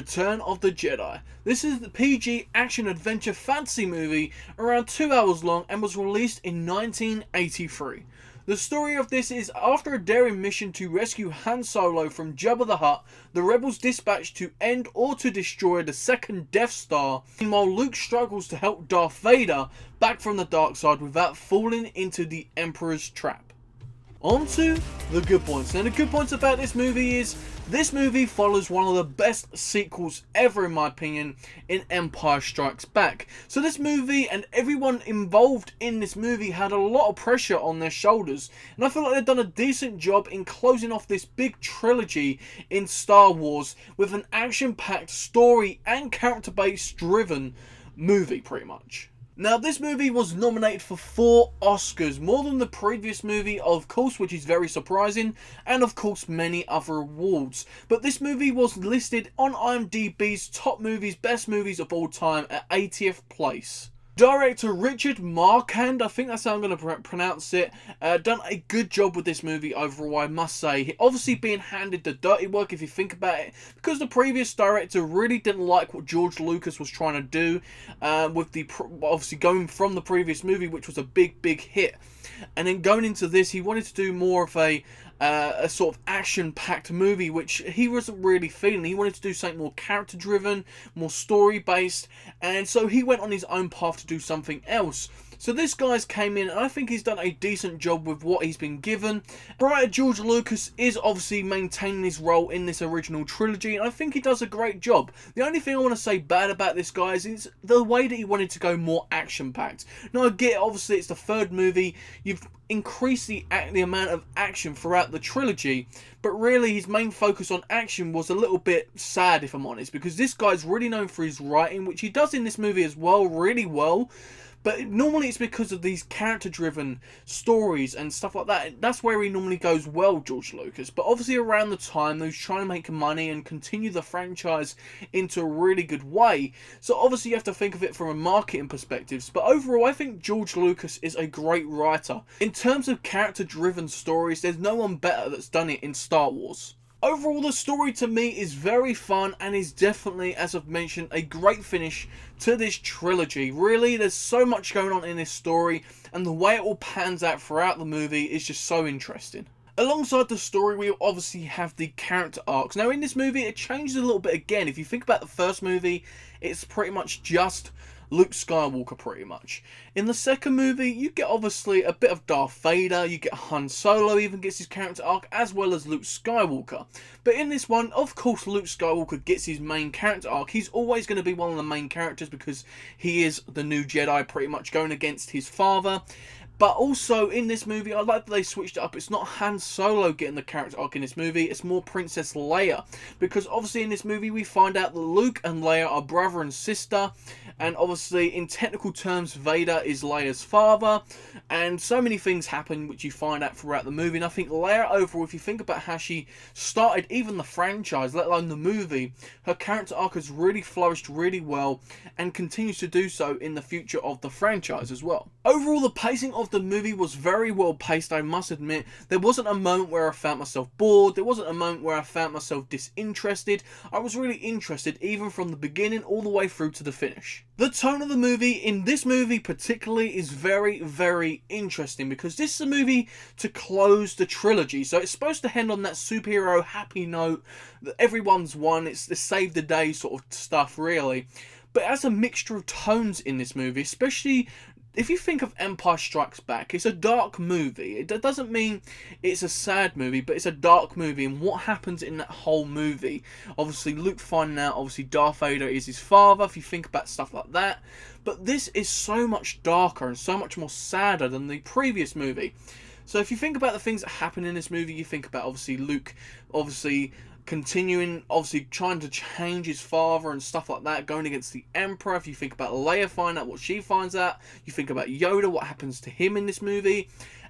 Return of the Jedi. This is the PG action adventure fantasy movie around 2 hours long and was released in 1983. The story of this is after a daring mission to rescue Han Solo from Jabba the Hutt, the rebels dispatch to end or to destroy the second Death Star. Meanwhile, Luke struggles to help Darth Vader back from the dark side without falling into the Emperor's trap. On to the good points. Now, the good points about this movie is this movie follows one of the best sequels ever, in my opinion, in Empire Strikes Back. So this movie and everyone involved in this movie had a lot of pressure on their shoulders, and I feel like they've done a decent job in closing off this big trilogy in Star Wars with an action-packed story and character-based driven movie, pretty much. Now, this movie was nominated for 4 Oscars, more than the previous movie, of course, which is very surprising, and of course many other awards. But this movie was listed on IMDb's top movies, best movies of all time at 80th place. Director Richard Marquand, I think that's how I'm going to pronounce it, done a good job with this movie overall, I must say. He obviously being handed the dirty work, if you think about it, because the previous director really didn't like what George Lucas was trying to do, with the obviously going from the previous movie, which was a big hit, and then going into this, he wanted to do more of a sort of action-packed movie, which he wasn't really feeling. He wanted to do something more character-driven, more story-based, and so he went on his own path to do something else. So this guy's came in, and I think he's done a decent job with what he's been given. Writer George Lucas is obviously maintaining his role in this original trilogy, and I think he does a great job. The only thing I want to say bad about this, guys, is the way that he wanted to go more action-packed. Now, I get, obviously, it's the 3rd movie. You've increased the amount of action throughout the trilogy, but really his main focus on action was a little bit sad, if I'm honest, because this guy's really known for his writing, which he does in this movie as well, really well. But normally it's because of these character-driven stories and stuff like that. That's where he normally goes well, George Lucas. But obviously around the time, he was trying to make money and continue the franchise into a really good way. So obviously you have to think of it from a marketing perspective. But overall, I think George Lucas is a great writer. In terms of character-driven stories, there's no one better that's done it in Star Wars. Overall, the story to me is very fun and is definitely, as I've mentioned, a great finish to this trilogy. Really, there's so much going on in this story, and the way it all pans out throughout the movie is just so interesting. Alongside the story, we obviously have the character arcs. Now, in this movie, it changes a little bit again. If you think about the first movie, it's pretty much just Luke Skywalker, pretty much. In the second movie, you get obviously a bit of Darth Vader, you get Han Solo even gets his character arc, as well as Luke Skywalker. But in this one, of course, Luke Skywalker gets his main character arc. He's always going to be one of the main characters because he is the new Jedi, pretty much going against his father. But also, in this movie, I like that they switched it up. It's not Han Solo getting the character arc in this movie, it's more Princess Leia. Because obviously in this movie, we find out that Luke and Leia are brother and sister. And obviously, in technical terms, Vader is Leia's father. And so many things happen, which you find out throughout the movie. And I think Leia, overall, if you think about how she started even the franchise, let alone the movie, her character arc has really flourished really well. And continues to do so in the future of the franchise as well. Overall, the pacing of the movie was very well paced, I must admit. There wasn't a moment where I found myself bored. There wasn't a moment where I found myself disinterested. I was really interested, even from the beginning all the way through to the finish. The tone of the movie, in this movie particularly, is very interesting, because this is a movie to close the trilogy. So it's supposed to end on that superhero happy note that everyone's won. It's the save the day sort of stuff, really. But it has a mixture of tones in this movie, especially if you think of Empire Strikes Back. It's a dark movie. It doesn't mean it's a sad movie, but it's a dark movie. And what happens in that whole movie? Obviously, Luke finding out, obviously, Darth Vader is his father, if you think about stuff like that. But this is so much darker and so much more sadder than the previous movie. So if you think about the things that happen in this movie, you think about, obviously, Luke, obviously continuing, obviously trying to change his father and stuff like that, going against the Emperor. If you think about Leia finding out what she finds out, you think about Yoda, what happens to him in this movie.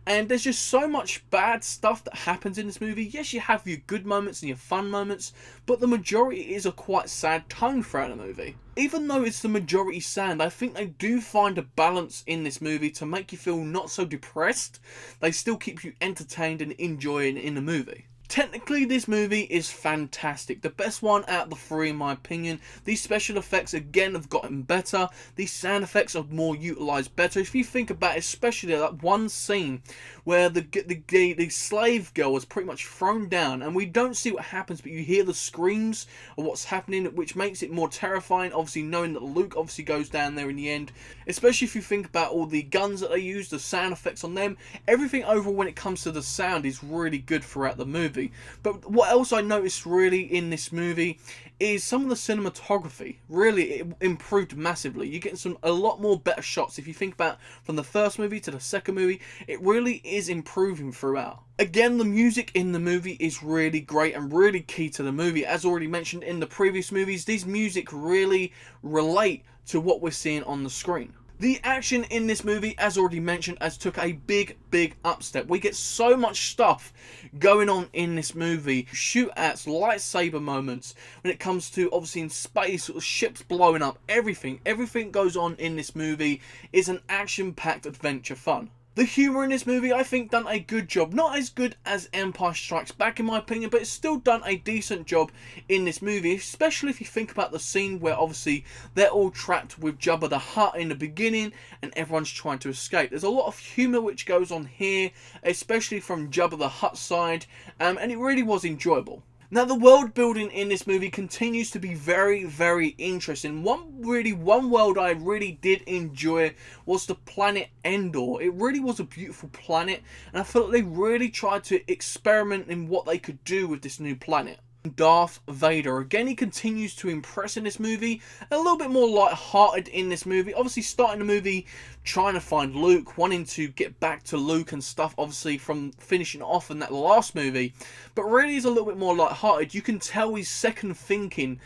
And there's just so much bad stuff that happens in this movie. Yes, you have your good moments and your fun moments, but the majority is a quite sad tone throughout the movie. Even though it's the majority sad, I think they do find a balance in this movie to make you feel not so depressed. They still keep you entertained and enjoying in the movie. Technically, this movie is fantastic. The best one out of the three, in my opinion. These special effects, again, have gotten better. These sound effects are more utilised better. If you think about it, especially that one scene where the slave girl is pretty much thrown down, and we don't see what happens, but you hear the screams of what's happening, which makes it more terrifying, obviously, knowing that Luke obviously goes down there in the end. Especially if you think about all the guns that they use, the sound effects on them. Everything overall, when it comes to the sound, is really good throughout the movie. But what else I noticed really in this movie is some of the cinematography. Really, it improved massively. You're getting a lot more better shots. If you think about from the first movie to the second movie, it really is improving throughout. Again, the music in the movie is really great and really key to the movie. As already mentioned in the previous movies, these music really relate to what we're seeing on the screen. The action in this movie, as already mentioned, has took a big upstep. We get so much stuff going on in this movie. Shootouts, lightsaber moments, when it comes to, obviously, in space, sort of ships blowing up, everything goes on in this movie is an action-packed adventure fun. The humour in this movie, I think, done a good job. Not as good as Empire Strikes Back, in my opinion, but it's still done a decent job in this movie, especially if you think about the scene where, obviously, they're all trapped with Jabba the Hutt in the beginning, and everyone's trying to escape. There's a lot of humour which goes on here, especially from Jabba the Hutt side, and it really was enjoyable. Now, the world building in this movie continues to be very interesting. One world I really did enjoy was the planet Endor. It really was a beautiful planet, and I felt like they really tried to experiment in what they could do with this new planet. Darth Vader. Again, he continues to impress in this movie. A little bit more light-hearted in this movie. Obviously, starting the movie trying to find Luke, wanting to get back to Luke and stuff, obviously, from finishing off in that last movie. But really is a little bit more light-hearted. You can tell he's second thinking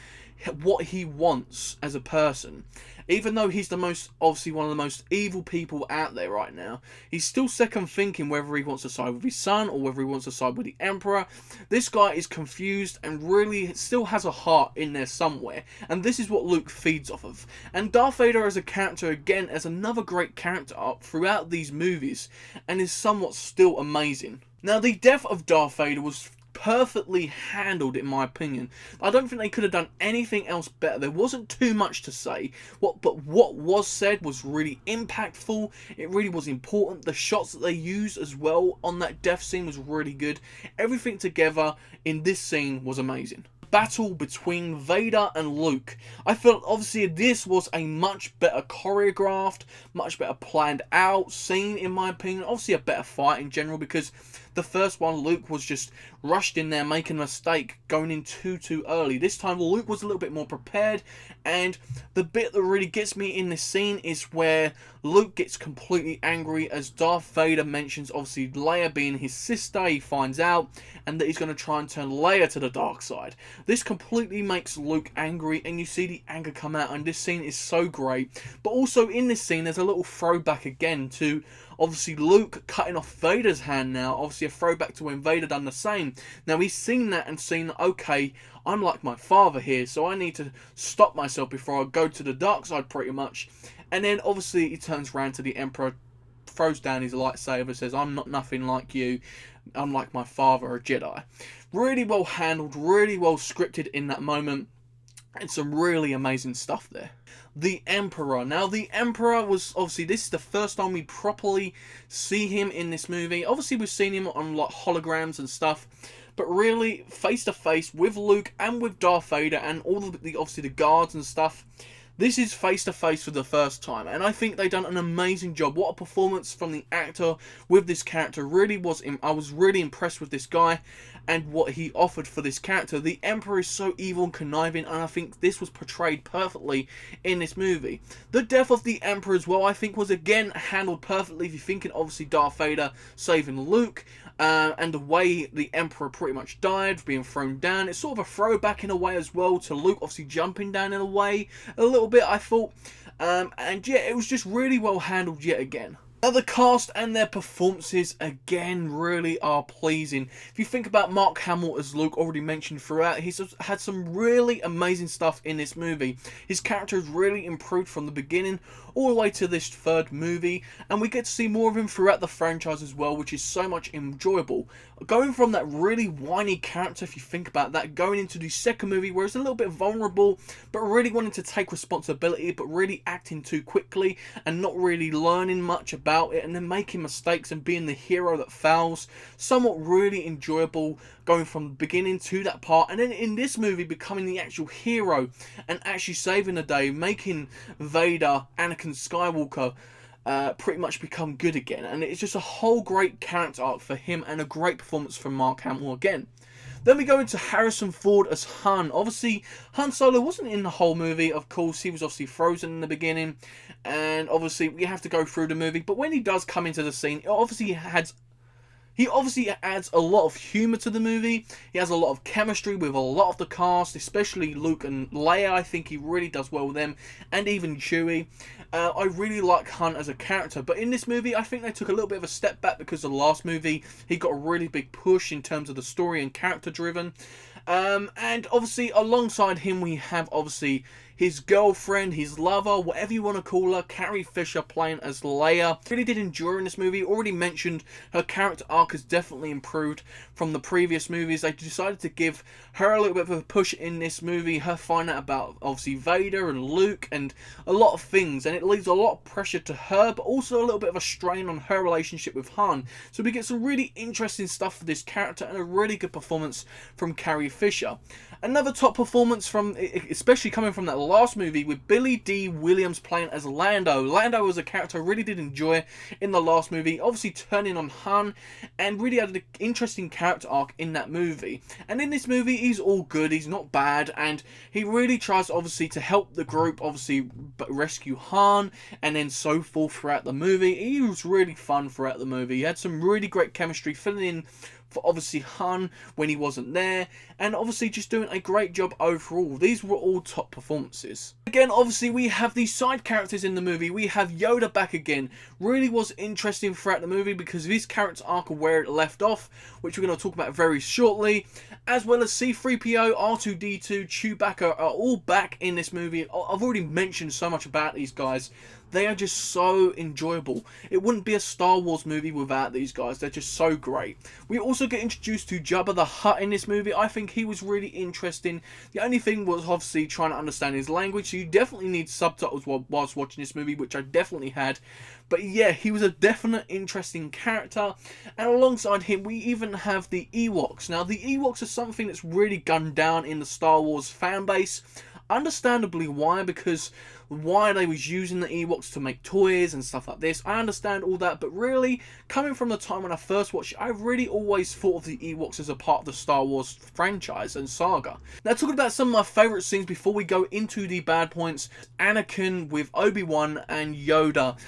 what he wants as a person. Even though he's obviously one of the most evil people out there right now, he's still second thinking whether he wants to side with his son or whether he wants to side with the Emperor. This guy is confused and really still has a heart in there somewhere, and this is what Luke feeds off of. And Darth Vader as a character, again, as another great character arc throughout these movies, and is somewhat still amazing. Now, the death of Darth Vader was perfectly handled, in my opinion. I don't think they could have done anything else better. There wasn't too much to say, but what was said was really impactful. It really was important. The shots that they used as well on that death scene was really good. Everything together in this scene was amazing. Battle between Vader and Luke. I felt obviously this was a much better choreographed, much better planned out scene, in my opinion. Obviously a better fight in general, because the first one, Luke was just rushed in there, making a mistake, going in too early. This time Luke was a little bit more prepared, and the bit that really gets me in this scene is where Luke gets completely angry as Darth Vader mentions, obviously, Leia being his sister. He finds out, and that he's going to try and turn Leia to the dark side. This completely makes Luke angry, and you see the anger come out, and this scene is so great. But also in this scene, there's a little throwback again to, obviously, Luke cutting off Vader's hand now. Obviously, a throwback to when Vader done the same. Now, he's seen that and seen, okay, I'm like my father here, so I need to stop myself before I go to the dark side, pretty much. And then, obviously, he turns around to the Emperor, throws down his lightsaber, says, I'm not nothing like you. I'm like my father, a Jedi. Really well handled, really well scripted in that moment. And some really amazing stuff there. The Emperor. Now, the Emperor was, obviously, this is the first time we properly see him in this movie. Obviously, we've seen him on, like, holograms and stuff. But really, face to face with Luke and with Darth Vader and all the obviously, the guards and stuff. This is face to face for the first time, and I think they've done an amazing job. What a performance from the actor with this character. Really was. I was really impressed with this guy and what he offered for this character. The Emperor is so evil and conniving, and I think this was portrayed perfectly in this movie. The death of the Emperor as well, I think, was again handled perfectly. If you're thinking, obviously, Darth Vader saving Luke, and the way the Emperor pretty much died, being thrown down. It's sort of a throwback in a way as well to Luke obviously jumping down in a way, a little bit, I thought. And yeah, it was just really well handled yet again. Now the cast and their performances again really are pleasing. If you think about Mark Hamill as Luke, already mentioned throughout, he's had some really amazing stuff in this movie. His character has really improved from the beginning all the way to this third movie, and we get to see more of him throughout the franchise as well, which is so much enjoyable. Going from that really whiny character, if you think about that, going into the second movie where he's a little bit vulnerable, but really wanting to take responsibility, but really acting too quickly and not really learning much about it, and then making mistakes and being the hero that fails. Somewhat really enjoyable going from the beginning to that part, and then in this movie becoming the actual hero and actually saving the day, making Vader, Anakin Skywalker, pretty much become good again. And it's just a whole great character arc for him and a great performance from Mark Hamill again. Then we go into Harrison Ford as Han. Obviously, Han Solo wasn't in the whole movie, of course. He was obviously frozen in the beginning. And obviously, we have to go through the movie. But when he does come into the scene, he obviously adds a lot of humour to the movie. He has a lot of chemistry with a lot of the cast, especially Luke and Leia. I think he really does well with them, and even Chewie. I really like Han as a character, but in this movie, I think they took a little bit of a step back because the last movie, he got a really big push in terms of the story and character driven. And obviously, alongside him, we have obviously his girlfriend, his lover, whatever you want to call her, Carrie Fisher playing as Leia. Really did enjoy her in this movie. Already mentioned her character arc has definitely improved from the previous movies. They decided to give her a little bit of a push in this movie. Her finding out about obviously Vader and Luke and a lot of things, and it leaves a lot of pressure to her, but also a little bit of a strain on her relationship with Han. So we get some really interesting stuff for this character and a really good performance from Carrie Fisher. Another top performance from, especially coming from that last movie, with Billy D. Williams playing as Lando. Lando was a character I really did enjoy in the last movie, obviously turning on Han, and really had an interesting character arc in that movie. And in this movie, he's all good, he's not bad, and he really tries obviously to help the group, obviously rescue Han, and then so forth throughout the movie. He was really fun throughout the movie. He had some really great chemistry filling in for obviously Han when he wasn't there, and obviously just doing a great job overall. These were all top performances. Again, obviously we have these side characters in the movie. We have Yoda back again. Really was interesting throughout the movie because of his character arc of where it left off, which we're going to talk about very shortly, as well as C-3PO, R2-D2, Chewbacca are all back in this movie. I've already mentioned so much about these guys. They are just so enjoyable. It wouldn't be a Star Wars movie without these guys. They're just so great. We also get introduced to Jabba the Hutt in this movie. I think he was really interesting. The only thing was obviously trying to understand his language. So you definitely need subtitles whilst watching this movie, which I definitely had. But yeah, he was a definite interesting character. And alongside him, we even have the Ewoks. Now, the Ewoks are something that's really gunned down in the Star Wars fan base. Understandably why, because why they was using the Ewoks to make toys and stuff like this. I understand all that, but really, coming from the time when I first watched it, I really always thought of the Ewoks as a part of the Star Wars franchise and saga. Now, talking about some of my favourite scenes before we go into the bad points, Anakin with Obi-Wan and Yoda.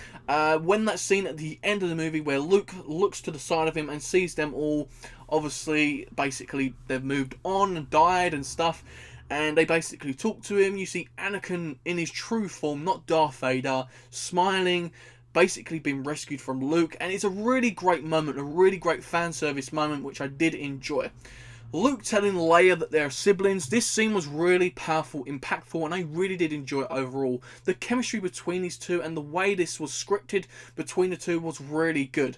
When that scene at the end of the movie where Luke looks to the side of him and sees them all, obviously, basically, they've moved on and died and stuff, and they basically talk to him. You see Anakin in his true form, not Darth Vader, smiling, basically being rescued from Luke. And it's a really great moment, a really great fan service moment, which I did enjoy. Luke telling Leia that they're siblings. This scene was really powerful, impactful, and I really did enjoy it overall. The chemistry between these two and the way this was scripted between the two was really good.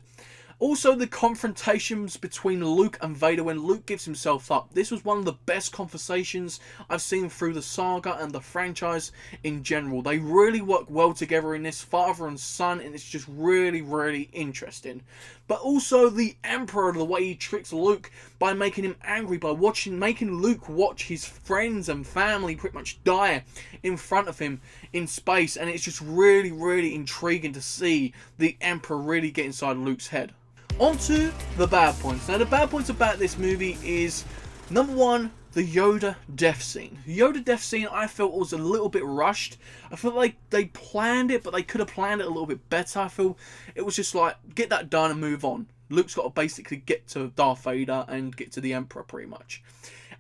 Also, the confrontations between Luke and Vader when Luke gives himself up. This was one of the best conversations I've seen through the saga and the franchise in general. They really work well together in this, father and son, and it's just really, really interesting. But also the Emperor, the way he tricks Luke by making him angry, by making Luke watch his friends and family pretty much die in front of him in space. And it's just really, really intriguing to see the Emperor really get inside Luke's head. On to the bad points. Now, the bad points about this movie is, number one, the Yoda death scene. The Yoda death scene I felt was a little bit rushed. I felt like they planned it, but they could have planned it a little bit better. I feel it was just like, get that done and move on. Luke's got to basically get to Darth Vader and get to the Emperor pretty much.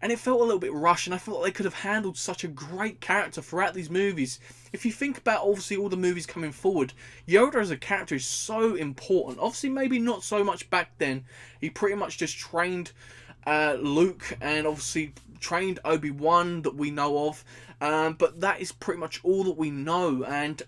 and it felt a little bit rushed, and I felt like they could have handled such a great character throughout these movies. If you think about obviously all the movies coming forward, Yoda as a character is so important. Obviously maybe not so much back then. He pretty much just trained Luke and obviously trained Obi-Wan that we know of, but that is pretty much all that we know, and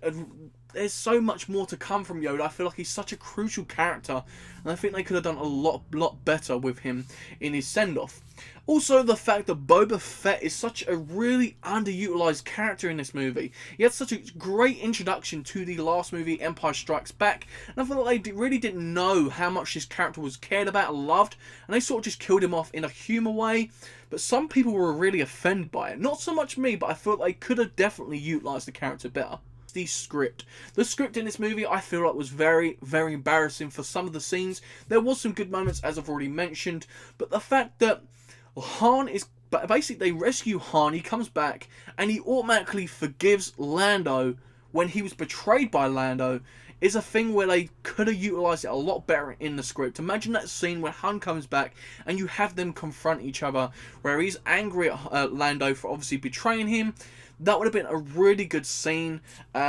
there's so much more to come from Yoda. I feel like he's such a crucial character, and I think they could have done a lot better with him in his send-off. Also, the fact that Boba Fett is such a really underutilized character in this movie. He had such a great introduction to the last movie, Empire Strikes Back, and I feel like they really didn't know how much this character was cared about and loved, and they sort of just killed him off in a humour way. But some people were really offended by it. Not so much me, but I feel like they could have definitely utilised the character better. The script in this movie I feel like was very embarrassing for some of the scenes. There was some good moments, as I've already mentioned, but the fact that Han is basically, they rescue Han, he comes back and he automatically forgives Lando when he was betrayed by Lando is a thing where they could have utilised it a lot better in the script. Imagine that scene where Han comes back and you have them confront each other, where he's angry at Lando for obviously betraying him. That would have been a really good scene,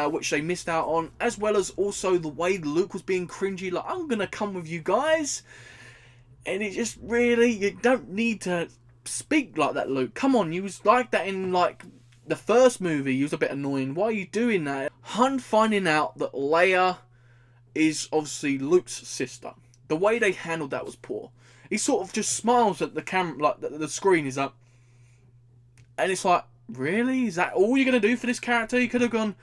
which they missed out on, as well as also the way Luke was being cringy, like, I'm going to come with you guys. And it just really, you don't need to speak like that, Luke. Come on, you was like that in, like, the first movie. You was a bit annoying. Why are you doing that? Han finding out that Leia is obviously Luke's sister. The way they handled that was poor. He sort of just smiles at the camera, like, the screen is up. And it's like, really? Is that all you're going to do for this character? You could have gone,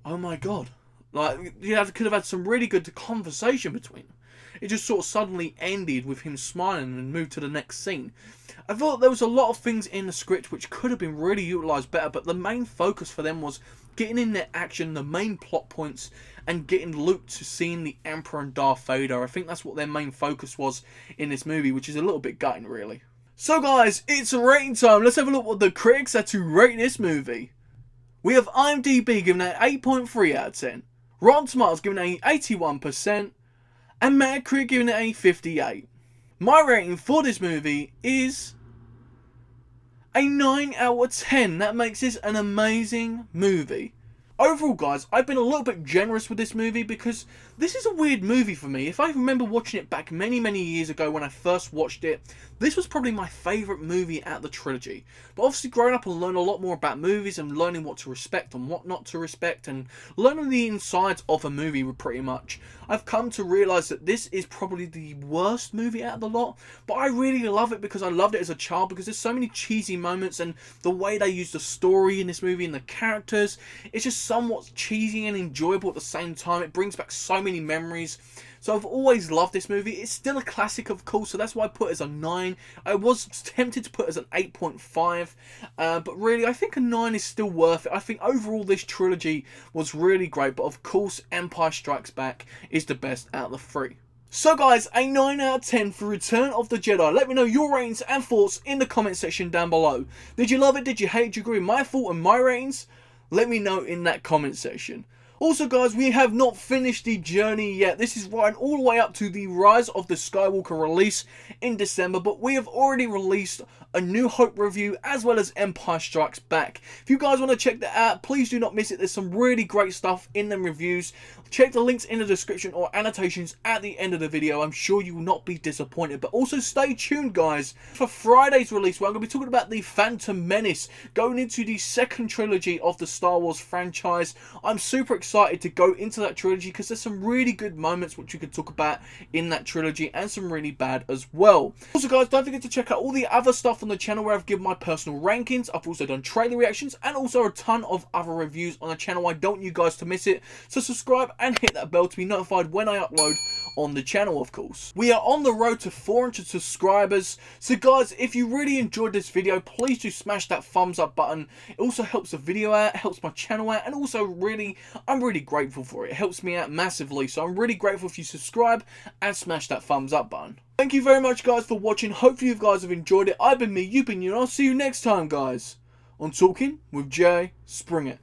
oh my god. Like, you could have had some really good conversation between them. It just sort of suddenly ended with him smiling and moved to the next scene. I thought there was a lot of things in the script which could have been really utilised better, but the main focus for them was getting in their action, the main plot points, and getting Luke to seeing the Emperor and Darth Vader. I think that's what their main focus was in this movie, which is a little bit gutting, really. So guys, it's rating time. Let's have a look what the critics had to rate this movie. We have IMDb giving it 8.3 out of 10. Rotten Tomatoes giving it 81%. And Metacritic giving it a 58. My rating for this movie is a 9 out of 10. That makes this an amazing movie. Overall, guys, I've been a little bit generous with this movie because this is a weird movie for me. If I remember watching it back many years ago when I first watched it, this was probably my favourite movie out of the trilogy. But obviously growing up and learning a lot more about movies and learning what to respect and what not to respect and learning the insides of a movie pretty much, I've come to realise that this is probably the worst movie out of the lot. But I really love it because I loved it as a child, because there's so many cheesy moments and the way they use the story in this movie and the characters, it's just somewhat cheesy and enjoyable at the same time. It brings back so many memories. So I've always loved this movie. It's still a classic, of course, so that's why I put it as a 9. I was tempted to put it as an 8.5, but really I think a 9 is still worth it. I think overall this trilogy was really great, but of course Empire Strikes Back is the best out of the 3. So guys, a 9 out of 10 for Return of the Jedi. Let me know your ratings and thoughts in the comment section down below. Did you love it? Did you hate it? Did you agree with my thought and my ratings? Let me know in that comment section. Also guys, we have not finished the journey yet. This is running all the way up to the Rise of the Skywalker release in December, but we have already released a New Hope review as well as Empire Strikes Back. If you guys want to check that out, please do not miss it. There's some really great stuff in them reviews. Check the links in the description or annotations at the end of the video. I'm sure you will not be disappointed. But also stay tuned, guys, for Friday's release, where I'm going to be talking about the Phantom Menace, going into the second trilogy of the Star Wars franchise. I'm super excited to go into that trilogy because there's some really good moments which we could talk about in that trilogy, and some really bad as well. Also guys, don't forget to check out all the other stuff on the channel where I've given my personal rankings. I've also done trailer reactions and also a ton of other reviews on the channel. I don't want you guys to miss it, so subscribe and hit that bell to be notified when I upload on the channel, of course. We are on the road to 400 subscribers, so guys, if you really enjoyed this video, please do smash that thumbs up button. It also helps the video out, it helps my channel out, and also I'm really grateful for it. It helps me out massively, so I'm really grateful if you subscribe and smash that thumbs up button. Thank you very much guys for watching. Hopefully you guys have enjoyed it. I've been me, you've been you, and I'll see you next time guys on Talking with Jay Springer.